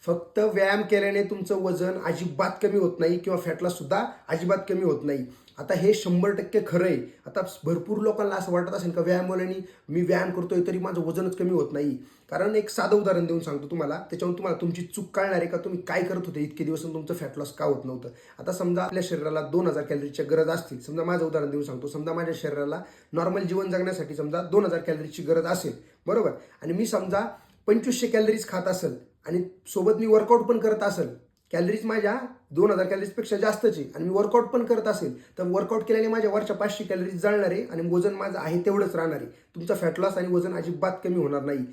फक्त व्यायाम केल्याने तुमचं वजन अजिबात कमी होत नाही किंवा फॅट लॉस सुद्धा अजिबात कमी होत नाही. आता हे 100% खरं आहे. आता भरपूर लोकांना असं वाटत असेल का व्यायामाने मी व्यायाम करतोय तरी माझं वजनच कमी होत नाही. कारण एक साधं उदाहरण देऊन सांगतो तुम्हाला, त्याच्यावरून तुम्हाला तुमची चूक कळणार आहे का तुम्ही काय करत होते इतके दिवस तुमचं फॅट लॉस का होत नव्हतं. आता समजा आपल्या शरीराला 2000 कॅलरीची गरज असतील. समजा माझं उदाहरण देऊन सांगतो. समजा माझ्या शरीराला नॉर्मल जीवन जगण्यासाठी समजा 2000 कॅलरीची गरज असेल, बरोबर. आणि मी समजा 2500 कॅलरीज खात असेल आणि सोबत मी वर्कआउट पण करत असेल, कॅलरीज माझ्या 2000 कॅलरीजपेक्षा जास्तच आहे आणि मी वर्कआउट पण करत असेल, तर वर्कआउट केल्याने माझ्या वरच्या 500 कॅलरीज जळणार आहे आणि वजन माझं आहे तेवढंच राहणार आहे. तुमचा फॅट लॉस आणि वजन अजिबात कमी होणार नाही.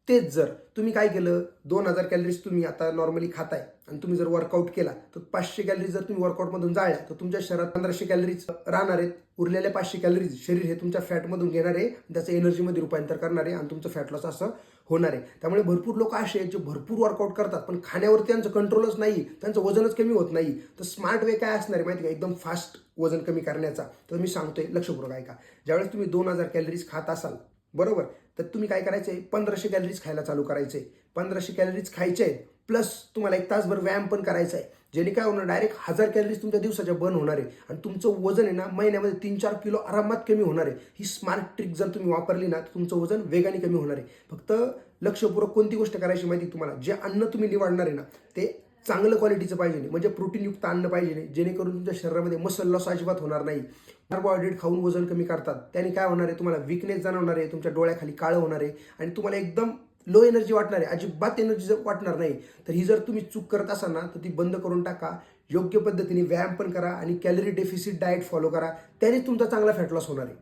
तेच जर तुम्ही काय केलं, 2000 कॅलरीज तुम्ही आता नॉर्मली खाताय आणि तुम्ही जर वर्कआउट केला तर 500 कॅलरीज जर तुम्ही वर्कआउटमधून जाळल्या तर तुमच्या शरीरात 1500 कॅलरीज राहणार आहेत. उरलेल्या 500 कॅलरीज शरीर हे तुमच्या फॅटमधून घेणार आहे, त्याचं एनर्जीमध्ये रूपांतर करणार आहे आणि तुमचं फॅट लॉस असं होणार आहे. त्यामुळे भरपूर लोक असे आहेत जे भरपूर वर्कआउट करतात पण खाण्यावरती त्यांचं कंट्रोलच नाही, त्यांचं वजनच कमी होत नाही. तर स्मार्ट वे काय असणार आहे माहिती का, एकदम फास्ट वजन कमी करण्याचा. तर मी सांगतोय, लक्षपूर्वक ऐका. ज्यावेळेस तुम्ही 2000 कॅलरीज खात असाल, बरोबर, तर तुम्ही काय करायचंय, 1500 कॅलरीज खायला चालू करायचे. 1500 कॅलरीज खायचे आहेत प्लस तुम्हाला 1 तासभर व्यायाम पण करायचा आहे. जेणे काय होणार, डायरेक्ट 1000 कॅलरीज तुमच्या दिवसाच्या बर्न होणार आहे आणि तुमचं वजन आहे ना महिन्यामध्ये 3-4 किलो आरामात कमी होणार आहे. ही स्मार्ट ट्रिक जर तुम्ही वापरली ना तर तुमचं वजन वेगाने कमी होणार आहे. फक्त लक्षपूर्वक कोणती गोष्ट करायची माहिती तुम्हाला, जे अन्न तुम्ही निवडणार आहे ना ते चांगलं क्वालिटीचं पाहिजे नाही, म्हणजे प्रोटीनयुक्त अन्न पाहिजे नाही, जेणेकरून तुमच्या शरीरामध्ये मसल लॉस अजिबात होणार नाही. कार्बोहायड्रेट खाऊन वजन कमी करतात, त्याने काय होणार आहे, तुम्हाला विकनेस जाणवणार आहे, तुमच्या डोळ्याखाली काळं होणार आहे आणि तुम्हाला एकदम लो एनर्जी वाटणार आहे, अजिबात एनर्जी वाटणार नाही. तर ही जर तुम्ही चूक करत असाल ना तर ती बंद करून टाका. योग्य पद्धतीने व्यायाम पण करा आणि कॅलरी डेफिसिट डाएट फॉलो करा. त्याने तुमचा चांगला फॅट लॉस होणार आहे.